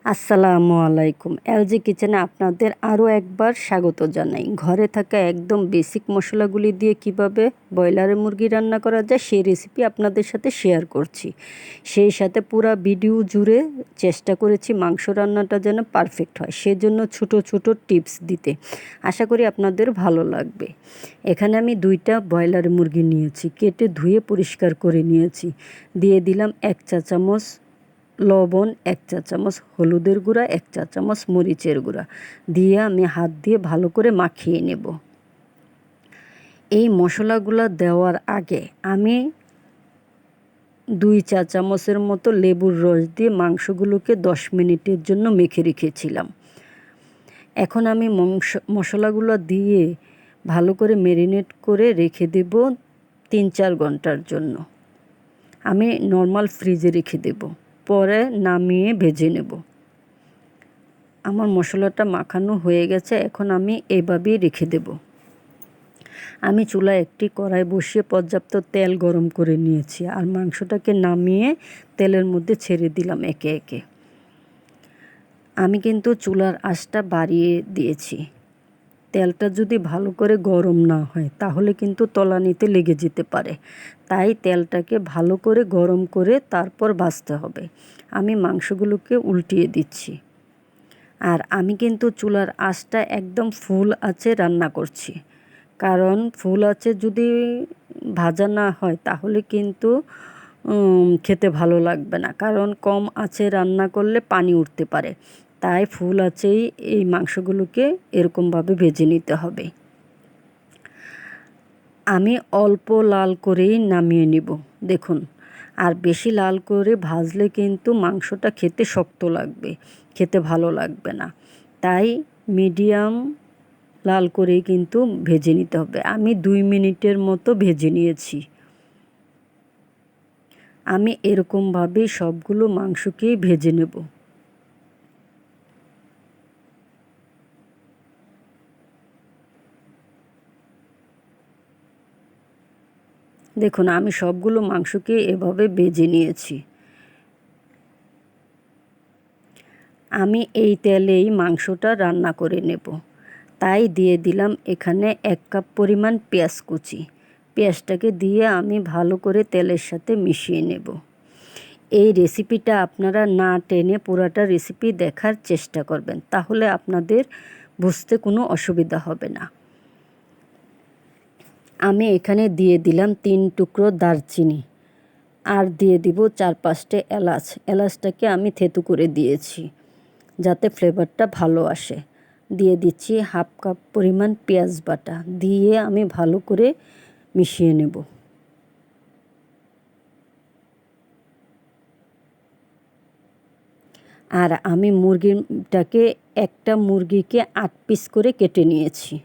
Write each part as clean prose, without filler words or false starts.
আসসালামু আলাইকুম। এলজি কিচেনে আপনাদের আরও একবার স্বাগত জানাই। ঘরে থাকা একদম বেসিক মশলাগুলি দিয়ে কিভাবে ব্রয়লারের মুরগি রান্না করা যায় সেই রেসিপি আপনাদের সাথে শেয়ার করছি। সেই সাথে পুরো ভিডিও জুড়ে চেষ্টা করেছি মাংস রান্নাটা যেন পারফেক্ট হয়, সেজন্য ছোট ছোট টিপস দিতে। আশা করি আপনাদের ভালো লাগবে। এখানে আমি 2টা ব্রয়লার মুরগি নিয়েছি, কেটে ধুয়ে পরিষ্কার করে নিয়েছি। দিয়ে দিলাম 1 চা চামচ লবণ, 1 চা চামচ হলুদের গুঁড়া, 1 চা চামচ মরিচের গুঁড়া দিয়ে আমি হাত দিয়ে ভালো করে মাখিয়ে নেব। এই মশলাগুলো দেওয়ার আগে আমি 2 চা চামচের মতো লেবুর রস দিয়ে মাংসগুলোকে 10 মিনিটের জন্য মেখে রেখেছিলাম। এখন আমি মশলাগুলো দিয়ে ভালো করে ম্যারিনেট করে রেখে দেব 3-4 ঘন্টার জন্য। আমি নর্মাল ফ্রিজে রেখে দেব, পরে নামিয়ে ভেজে নেব। আমার মশলাটা মাখানো হয়ে গেছে, এখন আমি এইভাবেই রেখে দেব। আমি চুলায় একটি কড়াই বসিয়ে পর্যাপ্ত তেল গরম করে নিয়েছি আর মাংসটাকে নামিয়ে তেলের মধ্যে ছেড়ে দিলাম একে একে। আমি কিন্তু চুলার আঁচটা বাড়িয়ে দিয়েছি। তেলটা যদি ভালো করে গরম না হয় তাহলে কিন্তু তলানিতে লেগে যেতে পারে, তাই তেলটাকে ভালো করে গরম করে তারপর ভাজতে হবে। আমি মাংসগুলোকে উল্টিয়ে দিচ্ছি আর আমি কিন্তু চুলার আঁচটা একদম ফুল আঁচে রান্না করছি, কারণ ফুল আঁচে যদি ভাজা না হয় তাহলে কিন্তু খেতে ভালো লাগবে না, কারণ কম আঁচে রান্না করলে পানি উঠতে পারে। তাই ফুল আঁচেই এই মাংসগুলোকে এরকমভাবে ভেজে নিতে হবে। আমি অল্প লাল করেই নামিয়ে নিব, দেখুন। আর বেশি লাল করে ভাজলে কিন্তু মাংসটা খেতে শক্ত লাগবে, খেতে ভালো লাগবে না। তাই মিডিয়াম লাল করেই কিন্তু ভেজে নিতে হবে। আমি 2 মিনিটের মতো ভেজে নিয়েছি। আমি এরকমভাবেই সবগুলো মাংসকেই ভেজে নেব। দেখুন, আমি সবগুলো মাংসকে এভাবে ভেজে নিয়েছি। আমি এই তেলেই মাংসটা রান্না করে নেব, তাই দিয়ে দিলাম এখানে 1 কাপ পরিমাণ পেঁয়াজ কুচি। পেঁয়াজটাকে দিয়ে আমি ভালো করে তেলের সাথে মিশিয়ে নেব। এই রেসিপিটা আপনারা না টেনে পুরাটা রেসিপি দেখার চেষ্টা করবেন, তাহলে আপনাদের বুঝতে কোনো অসুবিধা হবে না। আমি এখানে দিয়ে দিলাম 3 টুকরো দারচিনি আর দিয়ে দিব 4-5টে এলাচ। এলাচটাকে আমি থেতু করে দিয়েছি যাতে ফ্লেভারটা ভালো আসে। দিয়ে দিচ্ছি 1/2 কাপ পরিমাণ পেঁয়াজ বাটা, দিয়ে আমি ভালো করে মিশিয়ে নেব। আর আমি একটা মুরগিকে 8 পিস করে কেটে নিয়েছি।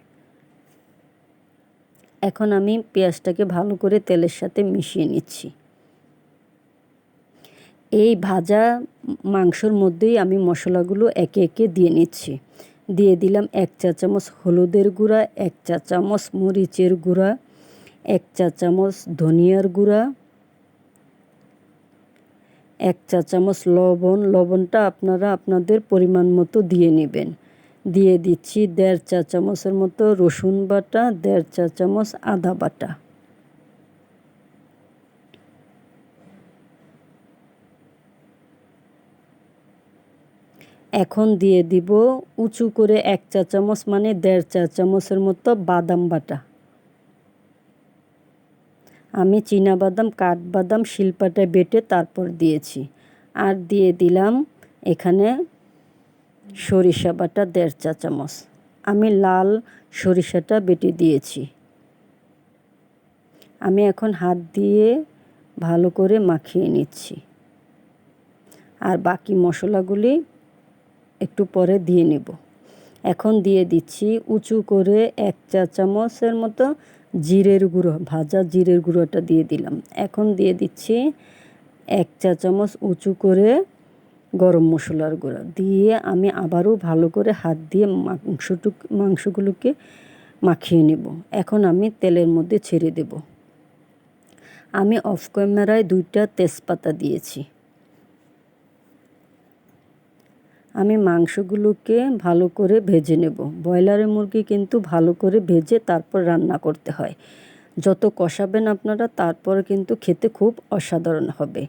এখন আমি পেঁয়াজটাকে ভালো করে তেলের সাথে মিশিয়ে নিচ্ছি। এই ভাজা মাংসর মধ্যেই আমি মশলাগুলো একে একে দিয়ে নিচ্ছি। দিয়ে দিলাম 1 চা চামচ হলুদের গুঁড়া, 1 চা চামচ মরিচের গুঁড়া, 1 চা চামচ ধনিয়ার গুঁড়া, 1 চা চামচ লবণ। লবণটা আপনারা আপনাদের পরিমাণ মতো দিয়ে নেবেন। দিয়ে দিচ্ছি 1.5 চা চামচের মতো রসুন বাটা, 1.5 চা চামচ আদা বাটা। এখন দিয়ে দিব উঁচু করে 1 চা চামচ মানে 1.5 চা চামচের মতো বাদাম বাটা। আমি চীনাবাদাম, কাঠবাদাম শিলপাটায় বেটে তারপর দিয়েছি। আর দিয়ে দিলাম এখানে সরিষা বাটা 1.5 চা চামচ। আমি লাল সরিষাটা বেটে দিয়েছি। আমি এখন হাত দিয়ে ভালো করে মাখিয়ে নিচ্ছি আর বাকি মশলাগুলি একটু পরে দিয়ে নেব। এখন দিয়ে দিচ্ছি উঁচু করে 1 চা চামচের মতো জিরের গুঁড়ো, ভাজা জিরের গুঁড়োটা দিয়ে দিলাম। এখন দিয়ে দিচ্ছি 1 চা চামচ উঁচু করে গরম মশলার গুঁড়ো দিয়ে আমি আবারও ভালো করে হাত দিয়ে মাংসগুলোকে মাখিয়ে নেব। এখন আমি তেলের মধ্যে ছেড়ে দেব। আমি অফ ক্যামেরায় 2টা তেজপাতা দিয়েছি। আমি মাংসগুলোকে ভালো করে ভেজে নেব। ব্রয়লারের মুরগি কিন্তু ভালো করে ভেজে তারপর রান্না করতে হয়। যত কষাবেন আপনারা তারপর কিন্তু খেতে খুব অসাধারণ হবে।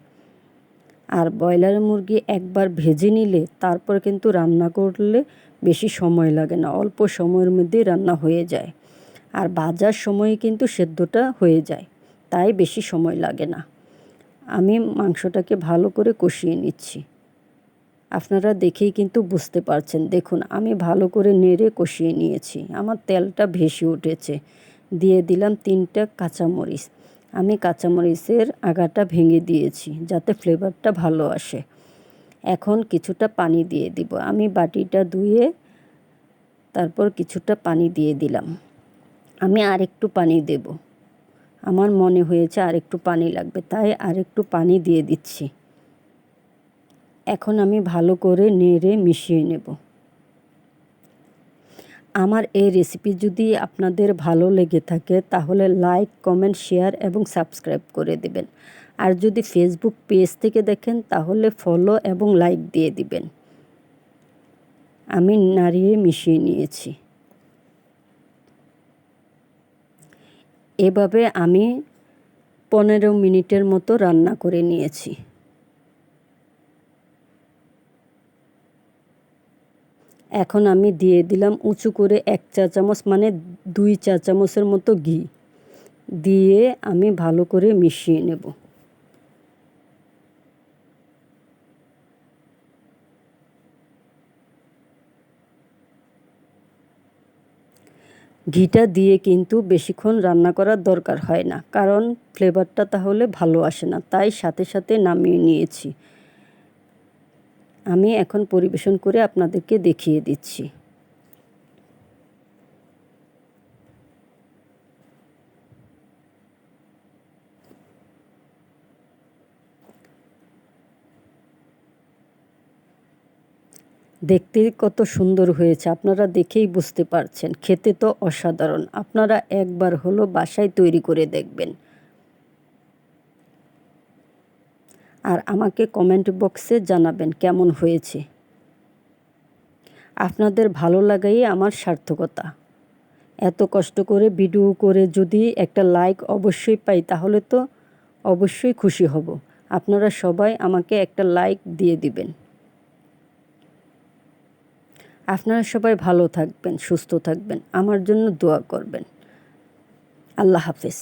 আর ব্রয়লারের মুরগি একবার ভেজে নিলে তারপর কিন্তু রান্না করলে বেশি সময় লাগে না, অল্প সময়ের মধ্যেই রান্না হয়ে যায়। আর ভাজার সময়ে কিন্তু সেদ্ধটা হয়ে যায়, তাই বেশি সময় লাগে না। আমি মাংসটাকে ভালো করে কষিয়ে নিচ্ছি। আপনারা দেখেই কিন্তু বুঝতে পারছেন, দেখুন আমি ভালো করে নেড়ে কষিয়ে নিয়েছি, আমার তেলটা ভেসে উঠেছে। দিয়ে দিলাম 3টা কাঁচামরিচ। আমি কাঁচামরিচের আগাটা ভেঙে দিয়েছি যাতে ফ্লেভারটা ভালো আসে। এখন কিছুটা পানি দিয়ে দিব। আমি বাটিটা ধুয়ে তারপর কিছুটা পানি দিয়ে দিলাম। আমি আরেকটু পানি দেব, আমার মনে হয়েছে আরেকটু পানি লাগবে, তাই আরেকটু পানি দিয়ে দিচ্ছি। এখন আমি ভালো করে নেড়ে মিশিয়ে নেব। আমার এই রেসিপি যদি আপনাদের ভালো লেগে থাকে তাহলে লাইক, কমেন্ট, শেয়ার এবং সাবস্ক্রাইব করে দেবেন। আর যদি ফেসবুক পেজ থেকে দেখেন তাহলে ফলো এবং লাইক দিয়ে দিবেন। আমি নাড়িয়ে মিশিয়ে নিয়েছি। এভাবে আমি 15 মিনিটের মতো রান্না করে নিয়েছি। এখন আমি দিয়ে দিলাম উঁচু করে 1 চা চামচ মানে 2 চা চামচের মতো ঘি দিয়ে আমি ভালো করে মিশিয়ে নেব। ঘিটা দিয়ে কিন্তু বেশিক্ষণ রান্না করার দরকার হয় না, কারণ ফ্লেভারটা তাহলে ভালো আসে না, তাই সাথে সাথে নামিয়ে নিয়েছি। আমি এখন পরিবেশন করে আপনাদেরকে দেখিয়ে দিচ্ছি। দেখতে কত সুন্দর হয়েছে, আপনারা দেখেই বুঝতে পারছেন। খেতে তো অসাধারণ। আপনারা একবার হলো বাসায় তৈরি করে দেখবেন। আর আমাকে কমেন্ট বক্সে জানাবেন কেমন হয়েছে। আপনাদের ভালো লাগাই আমার সার্থকতা। এত কষ্ট করে ভিডিও করে যদি একটা লাইক অবশ্যই পাই তাহলে তো অবশ্যই খুশি হব। আপনারা সবাই আমাকে একটা লাইক দিয়ে দিবেন। আপনারা সবাই ভালো থাকবেন, সুস্থ থাকবেন, আমার জন্য দোয়া করবেন। আল্লাহ হাফেজ।